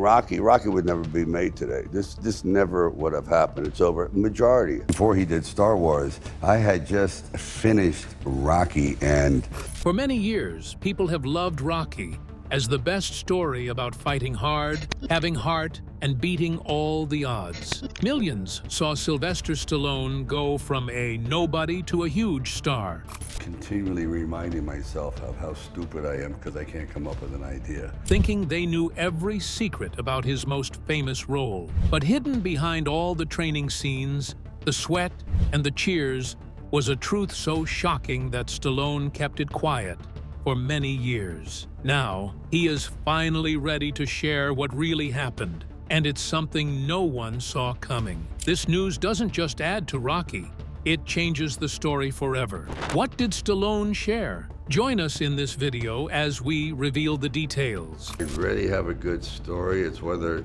Rocky would never be made today. This never would have happened. It's over. Majority. Before he did Star Wars, I had just finished Rocky, and for many years, people have loved Rocky as the best story about fighting hard, having heart, and beating all the odds. Millions saw Sylvester Stallone go from a nobody to a huge star. Continually reminding myself of how stupid I am because I can't come up with an idea. Thinking they knew every secret about his most famous role. But hidden behind all the training scenes, the sweat, and the cheers was a truth so shocking that Stallone kept it quiet for many years. Now, he is finally ready to share what really happened, and it's something no one saw coming. This news doesn't just add to Rocky, it changes the story forever. What did Stallone share? Join us in this video as we reveal the details. I really have a good story. It's whether,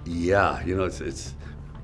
yeah, you know, it's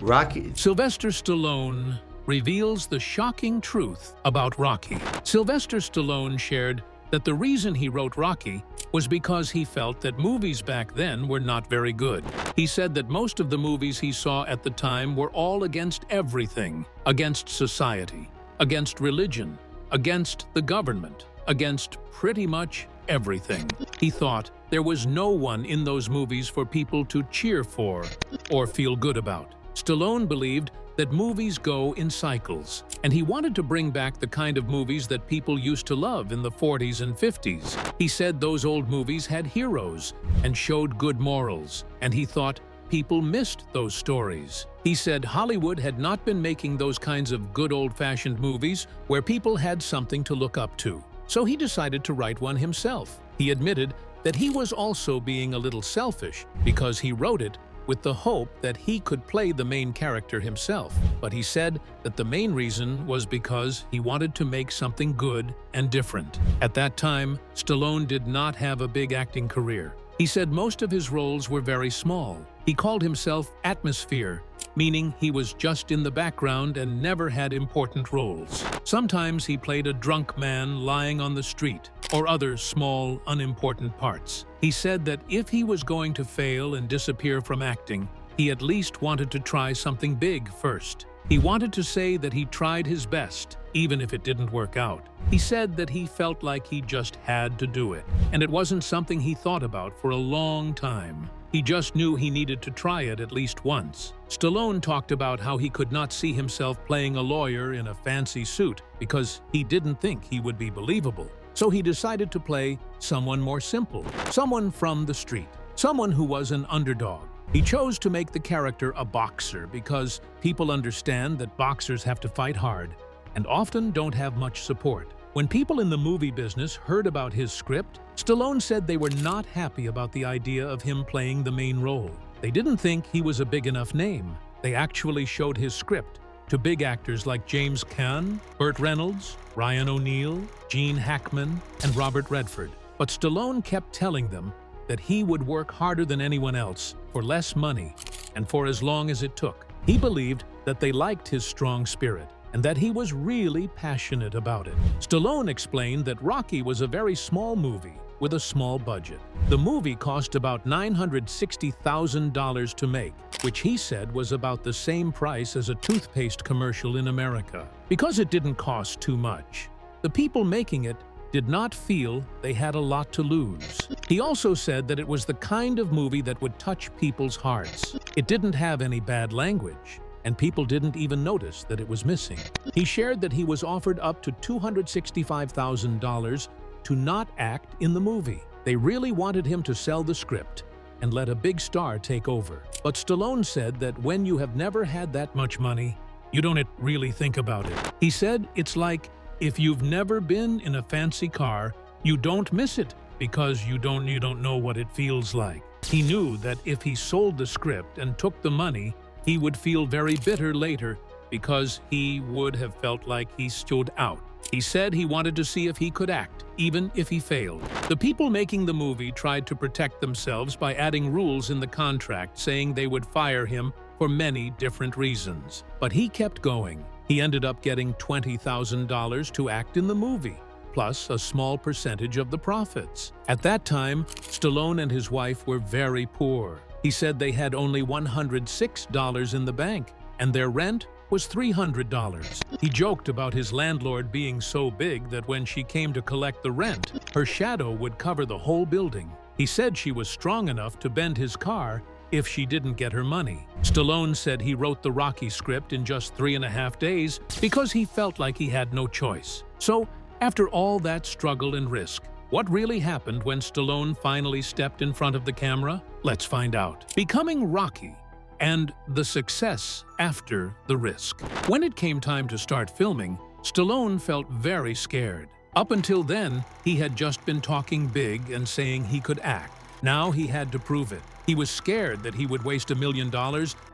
Rocky. Sylvester Stallone reveals the shocking truth about Rocky. Sylvester Stallone shared that the reason he wrote Rocky was because he felt that movies back then were not very good. He said that most of the movies he saw at the time were all against everything, against society, against religion, against the government, against pretty much everything. He thought there was no one in those movies for people to cheer for or feel good about. Stallone believed that movies go in cycles, and he wanted to bring back the kind of movies that people used to love in the 40s and 50s. He said those old movies had heroes and showed good morals, and he thought people missed those stories. He said Hollywood had not been making those kinds of good old-fashioned movies where people had something to look up to. So he decided to write one himself. He admitted that he was also being a little selfish because he wrote it with the hope that he could play the main character himself. But he said that the main reason was because he wanted to make something good and different. At that time, Stallone did not have a big acting career. He said most of his roles were very small. He called himself atmosphere, meaning he was just in the background and never had important roles. Sometimes he played a drunk man lying on the street, or other small, unimportant parts. He said that if he was going to fail and disappear from acting, he at least wanted to try something big first. He wanted to say that he tried his best, even if it didn't work out. He said that he felt like he just had to do it, and it wasn't something he thought about for a long time. He just knew he needed to try it at least once. Stallone talked about how he could not see himself playing a lawyer in a fancy suit because he didn't think he would be believable. So he decided to play someone more simple, someone from the street, someone who was an underdog. He chose to make the character a boxer because people understand that boxers have to fight hard and often don't have much support. When people in the movie business heard about his script, Stallone said they were not happy about the idea of him playing the main role. They didn't think he was a big enough name. They actually showed his script to big actors like James Caan, Burt Reynolds, Ryan O'Neal, Gene Hackman, and Robert Redford. But Stallone kept telling them that he would work harder than anyone else for less money and for as long as it took. He believed that they liked his strong spirit and that he was really passionate about it. Stallone explained that Rocky was a very small movie with a small budget. The movie cost about $960,000 to make, which he said was about the same price as a toothpaste commercial in America. Because it didn't cost too much, the people making it did not feel they had a lot to lose. He also said that it was the kind of movie that would touch people's hearts. It didn't have any bad language, and people didn't even notice that it was missing. He shared that he was offered up to $265,000 to not act in the movie. They really wanted him to sell the script and let a big star take over. But Stallone said that when you have never had that much money, you don't really think about it. He said it's like if you've never been in a fancy car, you don't miss it because you don't know what it feels like. He knew that if he sold the script and took the money, he would feel very bitter later because he would have felt like he stood out. He said he wanted to see if he could act, even if he failed. The people making the movie tried to protect themselves by adding rules in the contract saying they would fire him for many different reasons. But he kept going. He ended up getting $20,000 to act in the movie, plus a small percentage of the profits. At that time, Stallone and his wife were very poor. He said they had only $106 in the bank, and their rent was $300. He joked about his landlord being so big that when she came to collect the rent, her shadow would cover the whole building. He said she was strong enough to bend his car if she didn't get her money. Stallone said he wrote the Rocky script in just 3.5 days because he felt like he had no choice. So, after all that struggle and risk, what really happened when Stallone finally stepped in front of the camera? Let's find out. Becoming Rocky and the success after the risk. When it came time to start filming, Stallone felt very scared. Up until then, he had just been talking big and saying he could act. Now he had to prove it. He was scared that he would waste $1 million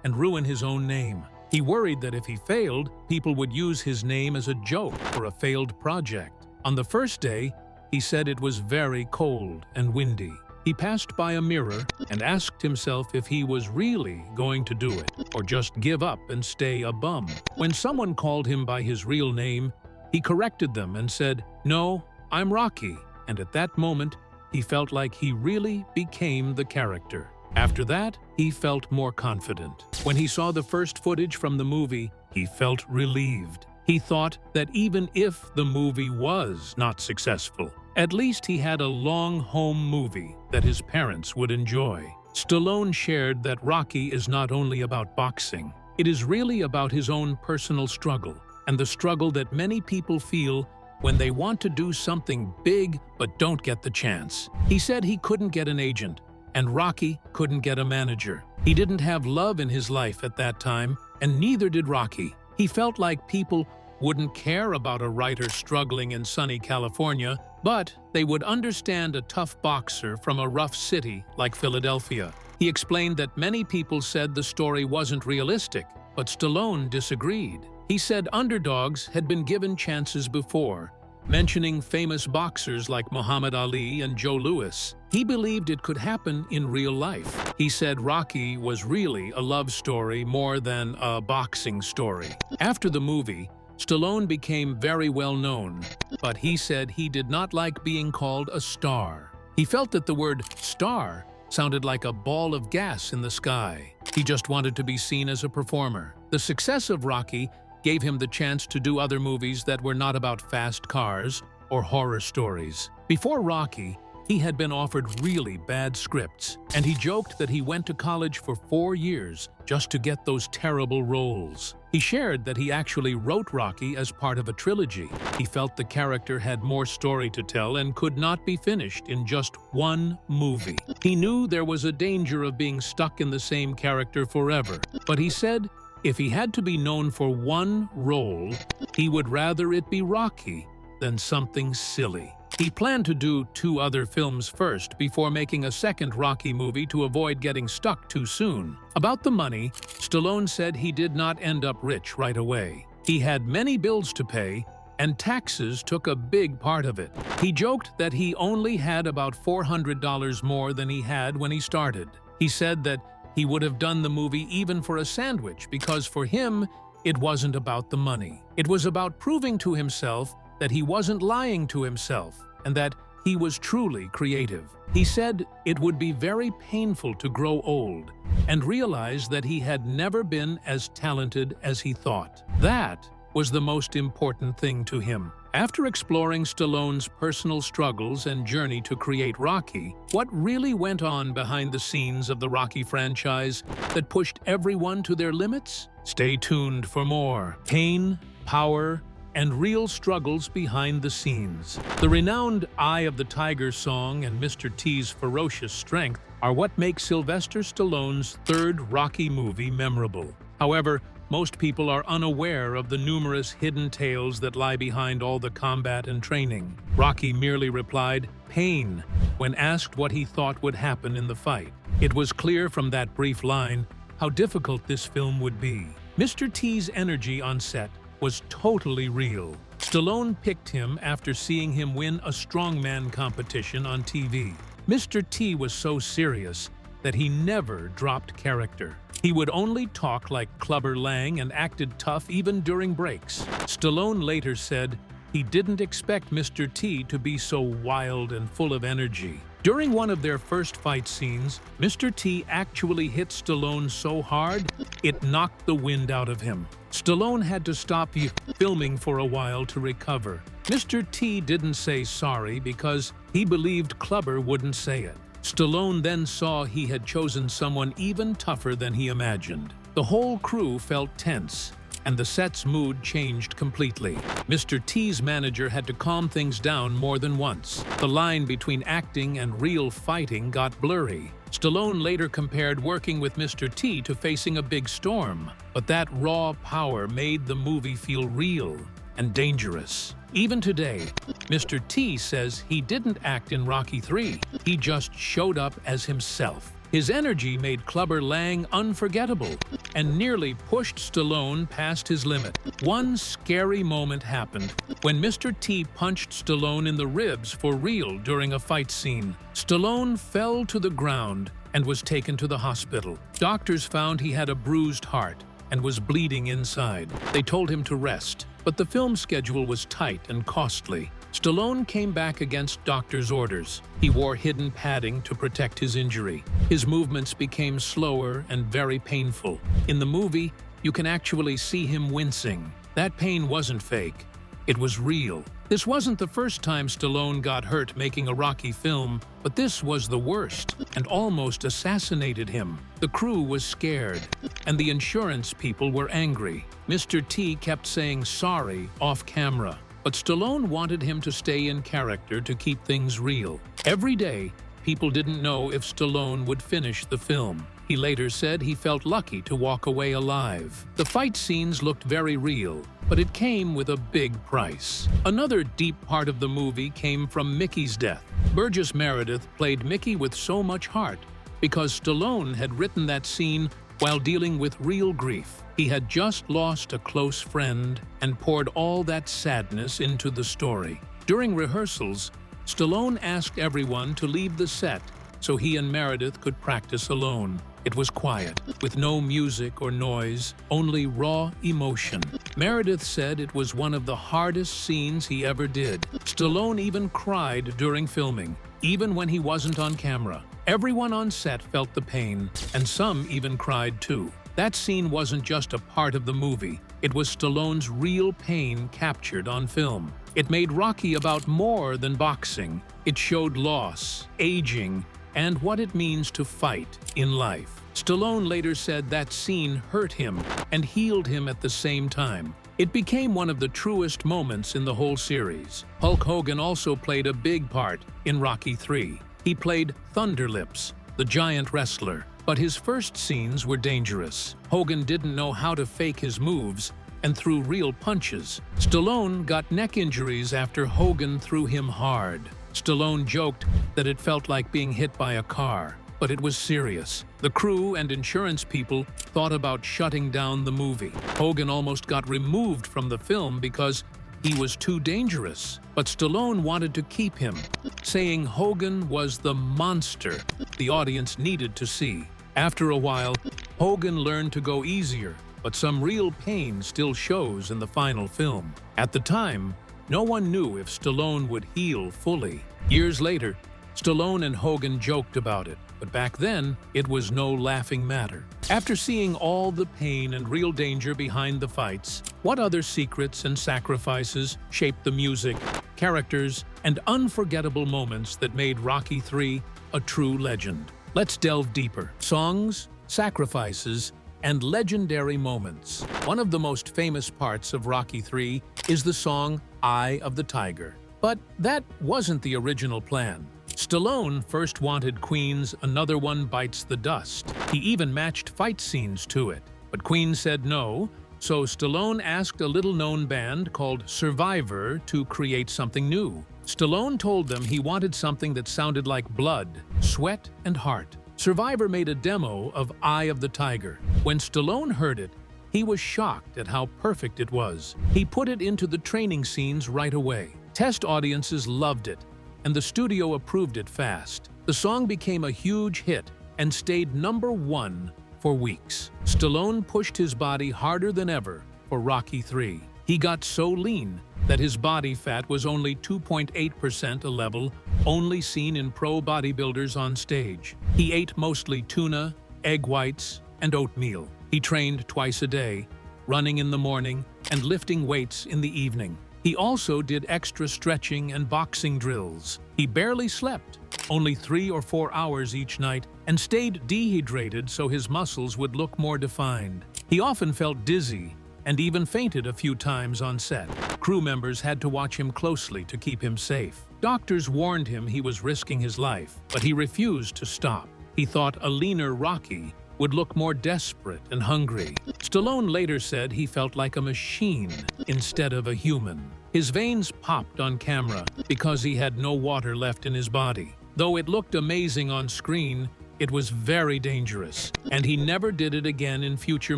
and ruin his own name. He worried that if he failed, people would use his name as a joke for a failed project. On the first day, he said it was very cold and windy. He passed by a mirror and asked himself if he was really going to do it, or just give up and stay a bum. When someone called him by his real name, he corrected them and said, "No, I'm Rocky." And at that moment, he felt like he really became the character. After that, he felt more confident. When he saw the first footage from the movie, he felt relieved. He thought that even if the movie was not successful, at least he had a long home movie that his parents would enjoy. Stallone shared that Rocky is not only about boxing. It is really about his own personal struggle, and the struggle that many people feel when they want to do something big but don't get the chance. He said he couldn't get an agent, and Rocky couldn't get a manager. He didn't have love in his life at that time, and neither did Rocky. He felt like people wouldn't care about a writer struggling in sunny California, but they would understand a tough boxer from a rough city like Philadelphia. He explained that many people said the story wasn't realistic, but Stallone disagreed. He said underdogs had been given chances before, mentioning famous boxers like Muhammad Ali and Joe Louis. He believed it could happen in real life. He said Rocky was really a love story more than a boxing story. After the movie, Stallone became very well known, but he said he did not like being called a star. He felt that the word star sounded like a ball of gas in the sky. He just wanted to be seen as a performer. The success of Rocky gave him the chance to do other movies that were not about fast cars or horror stories. Before Rocky, he had been offered really bad scripts, and he joked that he went to college for 4 years just to get those terrible roles. He shared that he actually wrote Rocky as part of a trilogy. He felt the character had more story to tell and could not be finished in just one movie. He knew there was a danger of being stuck in the same character forever, but he said if he had to be known for one role, he would rather it be Rocky than something silly. He planned to do 2 other films first before making a second Rocky movie to avoid getting stuck too soon. About the money, Stallone said he did not end up rich right away. He had many bills to pay, and taxes took a big part of it. He joked that he only had about $400 more than he had when he started. He said that he would have done the movie even for a sandwich because for him, it wasn't about the money. It was about proving to himself that he wasn't lying to himself and that he was truly creative. He said it would be very painful to grow old and realize that he had never been as talented as he thought. That was the most important thing to him. After exploring Stallone's personal struggles and journey to create Rocky, what really went on behind the scenes of the Rocky franchise that pushed everyone to their limits? Stay tuned for more. Pain, power, and real struggles behind the scenes. The renowned Eye of the Tiger song and Mr. T's ferocious strength are what make Sylvester Stallone's third Rocky movie memorable. However, most people are unaware of the numerous hidden tales that lie behind all the combat and training. Rocky merely replied, "Pain," when asked what he thought would happen in the fight. It was clear from that brief line how difficult this film would be. Mr. T's energy on set was totally real. Stallone picked him after seeing him win a strongman competition on TV. Mr. T was so serious that he never dropped character. He would only talk like Clubber Lang and acted tough even during breaks. Stallone later said, he didn't expect Mr. T to be so wild and full of energy. During one of their first fight scenes, Mr. T actually hit Stallone so hard, it knocked the wind out of him. Stallone had to stop filming for a while to recover. Mr. T didn't say sorry because he believed Clubber wouldn't say it. Stallone then saw he had chosen someone even tougher than he imagined. The whole crew felt tense, and the set's mood changed completely. Mr. T's manager had to calm things down more than once. The line between acting and real fighting got blurry. Stallone later compared working with Mr. T to facing a big storm, but that raw power made the movie feel real and dangerous. Even today, Mr. T says he didn't act in Rocky III, he just showed up as himself. His energy made Clubber Lang unforgettable and nearly pushed Stallone past his limit. One scary moment happened when Mr. T punched Stallone in the ribs for real during a fight scene. Stallone fell to the ground and was taken to the hospital. Doctors found he had a bruised heart and was bleeding inside. They told him to rest, but the film schedule was tight and costly. Stallone came back against doctors' orders. He wore hidden padding to protect his injury. His movements became slower and very painful. In the movie, you can actually see him wincing. That pain wasn't fake. It was real. This wasn't the first time Stallone got hurt making a Rocky film, but this was the worst and almost assassinated him. The crew was scared, and the insurance people were angry. Mr. T kept saying sorry off camera, but Stallone wanted him to stay in character to keep things real. Every day, people didn't know if Stallone would finish the film. He later said he felt lucky to walk away alive. The fight scenes looked very real, but it came with a big price. Another deep part of the movie came from Mickey's death. Burgess Meredith played Mickey with so much heart because Stallone had written that scene while dealing with real grief. He had just lost a close friend and poured all that sadness into the story. During rehearsals, Stallone asked everyone to leave the set so he and Meredith could practice alone. It was quiet, with no music or noise, only raw emotion. Meredith said it was one of the hardest scenes he ever did. Stallone even cried during filming, even when he wasn't on camera. Everyone on set felt the pain, and some even cried too. That scene wasn't just a part of the movie. It was Stallone's real pain captured on film. It made Rocky about more than boxing. It showed loss, aging, and what it means to fight in life. Stallone later said that scene hurt him and healed him at the same time. It became one of the truest moments in the whole series. Hulk Hogan also played a big part in Rocky III. He played Thunderlips, the giant wrestler, but his first scenes were dangerous. Hogan didn't know how to fake his moves and threw real punches. Stallone got neck injuries after Hogan threw him hard. Stallone joked that it felt like being hit by a car, but it was serious. The crew and insurance people thought about shutting down the movie. Hogan almost got removed from the film because he was too dangerous, but Stallone wanted to keep him, saying Hogan was the monster the audience needed to see. After a while, Hogan learned to go easier, but some real pain still shows in the final film. At the time, no one knew if Stallone would heal fully. Years later, Stallone and Hogan joked about it, but back then, it was no laughing matter. After seeing all the pain and real danger behind the fights, what other secrets and sacrifices shaped the music, characters, and unforgettable moments that made Rocky III a true legend? Let's delve deeper. Songs, sacrifices, and legendary moments. One of the most famous parts of Rocky III is the song Eye of the Tiger. But that wasn't the original plan. Stallone first wanted Queen's Another One Bites the Dust. He even matched fight scenes to it. But Queen said no, so Stallone asked a little-known band called Survivor to create something new. Stallone told them he wanted something that sounded like blood, sweat, and heart. Survivor made a demo of Eye of the Tiger. When Stallone heard it, he was shocked at how perfect it was. He put it into the training scenes right away. Test audiences loved it, and the studio approved it fast. The song became a huge hit and stayed #1 for weeks. Stallone pushed his body harder than ever for Rocky III. He got so lean that his body fat was only 2.8%, a level only seen in pro bodybuilders on stage. He ate mostly tuna, egg whites, and oatmeal. He trained twice a day, running in the morning and lifting weights in the evening. He also did extra stretching and boxing drills. He barely slept, only 3 or 4 hours each night, and stayed dehydrated so his muscles would look more defined. He often felt dizzy and even fainted a few times on set. Crew members had to watch him closely to keep him safe. Doctors warned him he was risking his life, but he refused to stop. He thought a leaner Rocky would look more desperate and hungry. Stallone later said he felt like a machine instead of a human. His veins popped on camera because he had no water left in his body. Though it looked amazing on screen, it was very dangerous, and he never did it again in future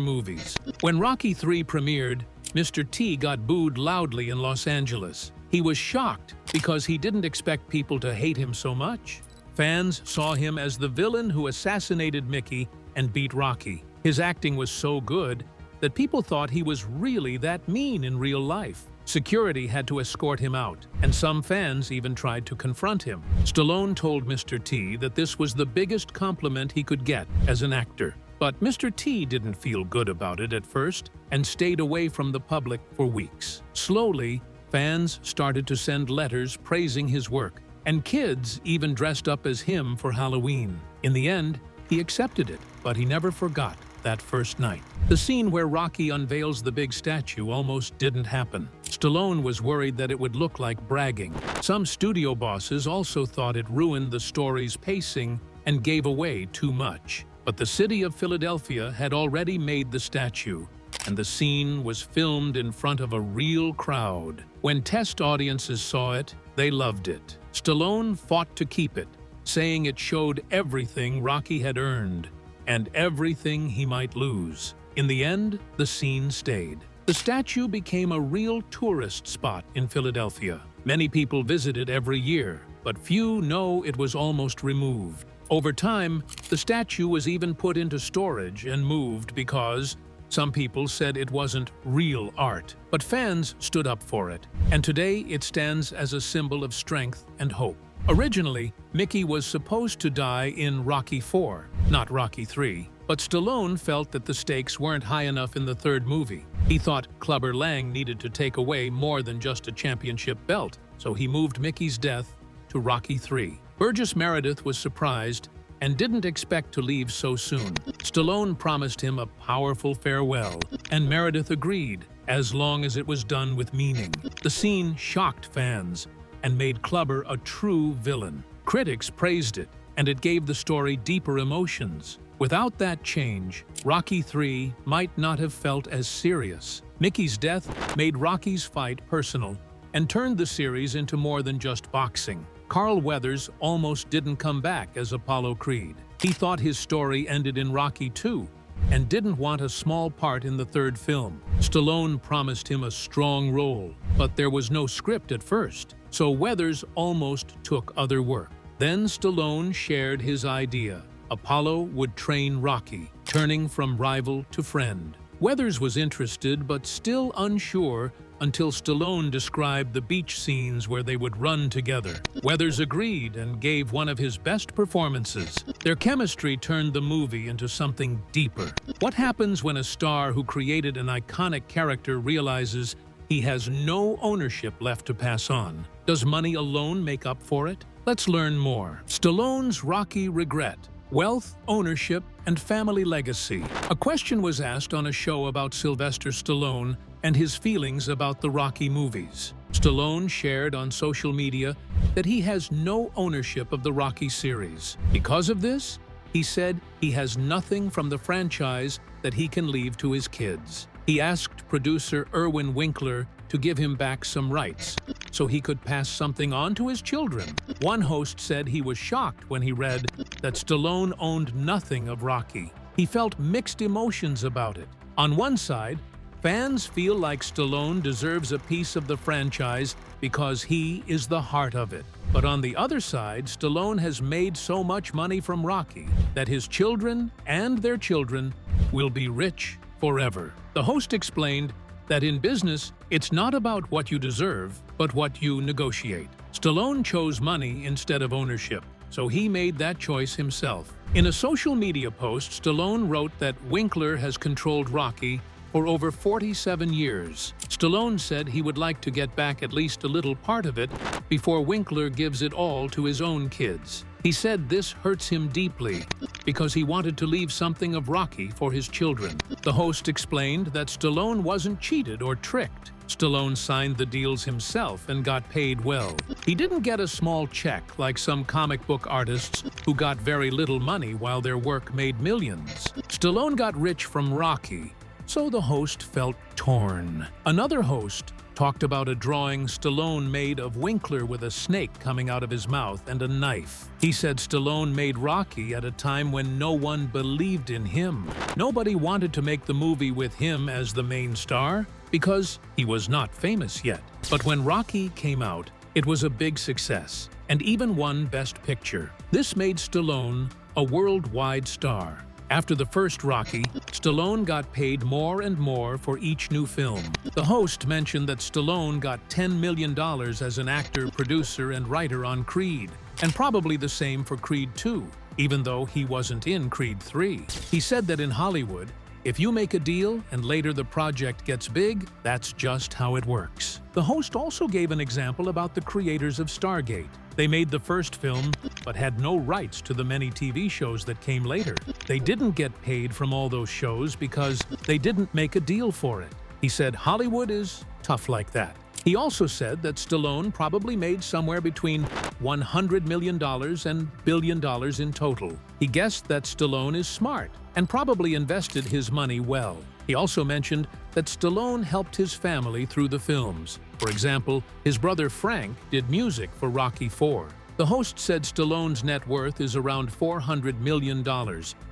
movies. When Rocky III premiered, Mr. T got booed loudly in Los Angeles. He was shocked because he didn't expect people to hate him so much. Fans saw him as the villain who assassinated Mickey and beat Rocky. His acting was so good that people thought he was really that mean in real life. Security had to escort him out, and some fans even tried to confront him. Stallone told Mr. T that this was the biggest compliment he could get as an actor. But Mr. T didn't feel good about it at first and stayed away from the public for weeks. Slowly, fans started to send letters praising his work, and kids even dressed up as him for Halloween. In the end, he accepted it, but he never forgot that first night. The scene where Rocky unveils the big statue almost didn't happen. Stallone was worried that it would look like bragging. Some studio bosses also thought it ruined the story's pacing and gave away too much. But the city of Philadelphia had already made the statue, and the scene was filmed in front of a real crowd. When test audiences saw it, they loved it. Stallone fought to keep it, saying it showed everything Rocky had earned and everything he might lose. In the end, the scene stayed. The statue became a real tourist spot in Philadelphia. Many people visit it every year, but few know it was almost removed. Over time, the statue was even put into storage and moved because some people said it wasn't real art. But fans stood up for it, and today it stands as a symbol of strength and hope. Originally, Mickey was supposed to die in Rocky IV, not Rocky III, but Stallone felt that the stakes weren't high enough in the third movie. He thought Clubber Lang needed to take away more than just a championship belt, so he moved Mickey's death to Rocky III. Burgess Meredith was surprised and didn't expect to leave so soon. Stallone promised him a powerful farewell, and Meredith agreed, as long as it was done with meaning. The scene shocked fans and made Clubber a true villain. Critics praised it, and it gave the story deeper emotions. Without that change, Rocky III might not have felt as serious. Mickey's death made Rocky's fight personal and turned the series into more than just boxing. Carl Weathers almost didn't come back as Apollo Creed. He thought his story ended in Rocky II and didn't want a small part in the third film. Stallone promised him a strong role, but there was no script at first, so Weathers almost took other work. Then Stallone shared his idea. Apollo would train Rocky, turning from rival to friend. Weathers was interested but still unsure until Stallone described the beach scenes where they would run together. Weathers agreed and gave one of his best performances. Their chemistry turned the movie into something deeper. What happens when a star who created an iconic character realizes he has no ownership left to pass on? Does money alone make up for it? Let's learn more. Stallone's Rocky regret. Wealth, ownership, and family legacy. A question was asked on a show about Sylvester Stallone and his feelings about the Rocky movies. Stallone shared on social media that he has no ownership of the Rocky series. Because of this, he said he has nothing from the franchise that he can leave to his kids. He asked producer Irwin Winkler to give him back some rights so he could pass something on to his children. One host said he was shocked when he read that Stallone owned nothing of Rocky. He felt mixed emotions about it. On one side, fans feel like Stallone deserves a piece of the franchise because he is the heart of it. But on the other side, Stallone has made so much money from Rocky that his children and their children will be rich forever. The host explained that in business, it's not about what you deserve, but what you negotiate. Stallone chose money instead of ownership, so he made that choice himself. In a social media post, Stallone wrote that Winkler has controlled Rocky for over 47 years. Stallone said he would like to get back at least a little part of it before Winkler gives it all to his own kids. He said this hurts him deeply because he wanted to leave something of Rocky for his children. The host explained that Stallone wasn't cheated or tricked. Stallone signed the deals himself and got paid well. He didn't get a small check like some comic book artists who got very little money while their work made millions. Stallone got rich from Rocky, so the host felt torn. Another host talked about a drawing Stallone made of Winkler with a snake coming out of his mouth and a knife. He said Stallone made Rocky at a time when no one believed in him. Nobody wanted to make the movie with him as the main star because he was not famous yet. But when Rocky came out, it was a big success and even won Best Picture. This made Stallone a worldwide star. After the first Rocky, Stallone got paid more and more for each new film. The host mentioned that Stallone got $10 million as an actor, producer, and writer on Creed, and probably the same for Creed 2, even though he wasn't in Creed 3. He said that in Hollywood, if you make a deal and later the project gets big, that's just how it works. The host also gave an example about the creators of Stargate. They made the first film, but had no rights to the many TV shows that came later. They didn't get paid from all those shows because they didn't make a deal for it. He said Hollywood is tough like that. He also said that Stallone probably made somewhere between $100 million and $1 billion in total. He guessed that Stallone is smart and probably invested his money well. He also mentioned that Stallone helped his family through the films. For example, his brother Frank did music for Rocky IV. The host said Stallone's net worth is around $400 million,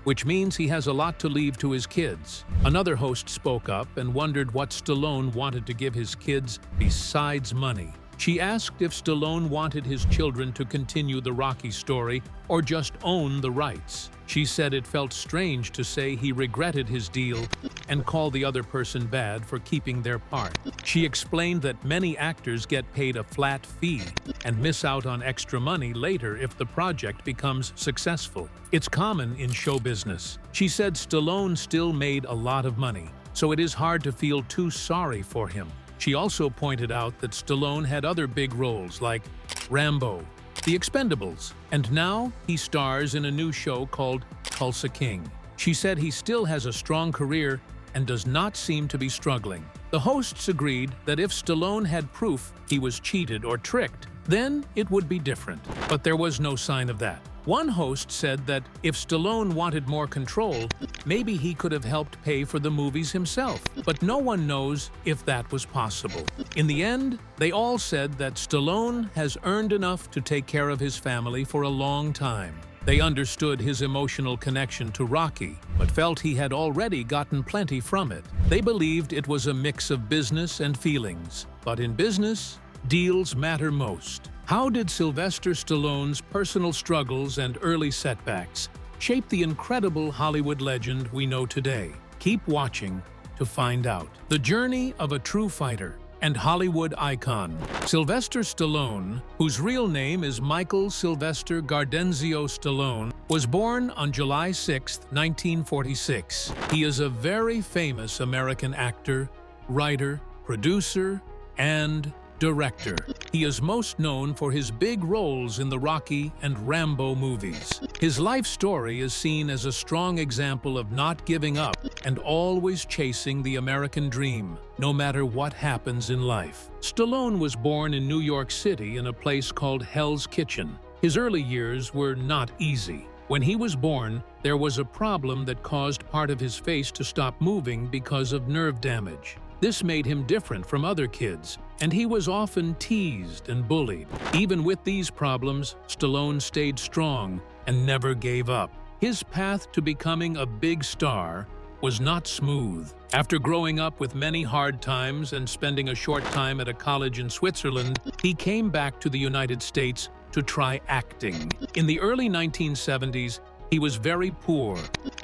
which means he has a lot to leave to his kids. Another host spoke up and wondered what Stallone wanted to give his kids besides money. She asked if Stallone wanted his children to continue the Rocky story or just own the rights. She said it felt strange to say he regretted his deal and call the other person bad for keeping their part. She explained that many actors get paid a flat fee and miss out on extra money later if the project becomes successful. It's common in show business. She said Stallone still made a lot of money, so it is hard to feel too sorry for him. She also pointed out that Stallone had other big roles like Rambo, The Expendables, and now he stars in a new show called Tulsa King. She said he still has a strong career and does not seem to be struggling. The hosts agreed that if Stallone had proof he was cheated or tricked, then it would be different. But there was no sign of that. One host said that if Stallone wanted more control, maybe he could have helped pay for the movies himself. But no one knows if that was possible. In the end, they all said that Stallone has earned enough to take care of his family for a long time. They understood his emotional connection to Rocky, but felt he had already gotten plenty from it. They believed it was a mix of business and feelings. But in business, deals matter most. How did Sylvester Stallone's personal struggles and early setbacks shape the incredible Hollywood legend we know today? Keep watching to find out. The journey of a true fighter and Hollywood icon. Sylvester Stallone, whose real name is Michael Sylvester Gardenzio Stallone, was born on July 6, 1946. He is a very famous American actor, writer, producer, and director. He is most known for his big roles in the Rocky and Rambo movies. His life story is seen as a strong example of not giving up and always chasing the American dream, no matter what happens in life. Stallone was born in New York City in a place called Hell's Kitchen. His early years were not easy. When he was born, there was a problem that caused part of his face to stop moving because of nerve damage. This made him different from other kids, and he was often teased and bullied. Even with these problems, Stallone stayed strong and never gave up. His path to becoming a big star was not smooth. After growing up with many hard times and spending a short time at a college in Switzerland, he came back to the United States to try acting. In the early 1970s, he was very poor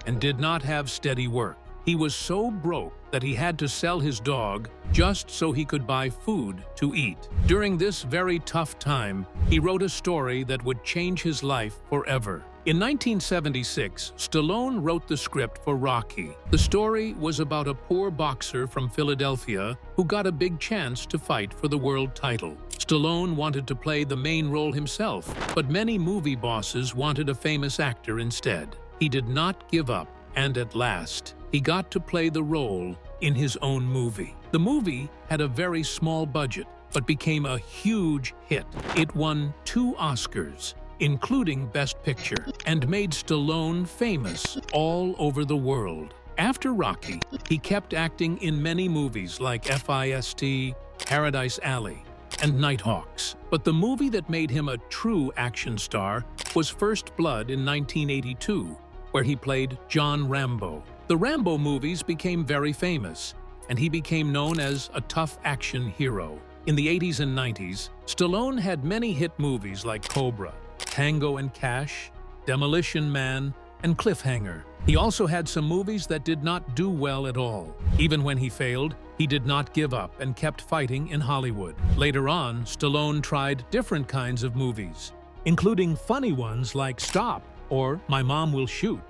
and did not have steady work. He was so broke that he had to sell his dog just so he could buy food to eat. During this very tough time, he wrote a story that would change his life forever. In 1976, Stallone wrote the script for Rocky. The story was about a poor boxer from Philadelphia who got a big chance to fight for the world title. Stallone wanted to play the main role himself, but many movie bosses wanted a famous actor instead. He did not give up, and at last, he got to play the role in his own movie. The movie had a very small budget, but became a huge hit. It won 2 Oscars, including Best Picture, and made Stallone famous all over the world. After Rocky, he kept acting in many movies like FIST, Paradise Alley, and Nighthawks. But the movie that made him a true action star was First Blood in 1982, where he played John Rambo. The Rambo movies became very famous, and he became known as a tough action hero. In the 80s and 90s, Stallone had many hit movies like Cobra, Tango and Cash, Demolition Man, and Cliffhanger. He also had some movies that did not do well at all. Even when he failed, he did not give up and kept fighting in Hollywood. Later on, Stallone tried different kinds of movies, including funny ones like Stop or My Mom Will Shoot,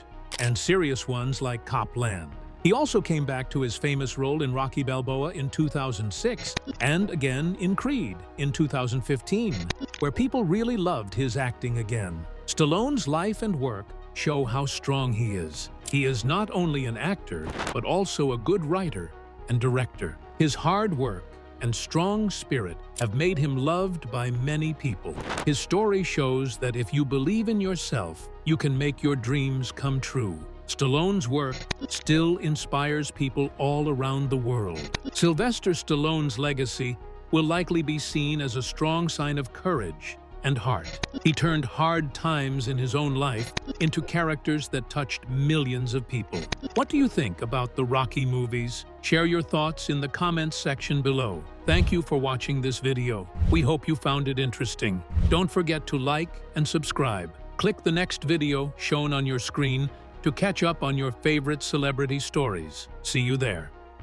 and serious ones like Cop Land. He also came back to his famous role in Rocky Balboa in 2006 and again in Creed in 2015, where people really loved his acting again. Stallone's life and work show how strong he is. He is not only an actor, but also a good writer and director. His hard work and strong spirit have made him loved by many people. His story shows that if you believe in yourself, you can make your dreams come true. Stallone's work still inspires people all around the world. Sylvester Stallone's legacy will likely be seen as a strong sign of courage and heart. He turned hard times in his own life into characters that touched millions of people. What do you think about the Rocky movies? Share your thoughts in the comments section below. Thank you for watching this video. We hope you found it interesting. Don't forget to like and subscribe. Click the next video shown on your screen to catch up on your favorite celebrity stories. See you there.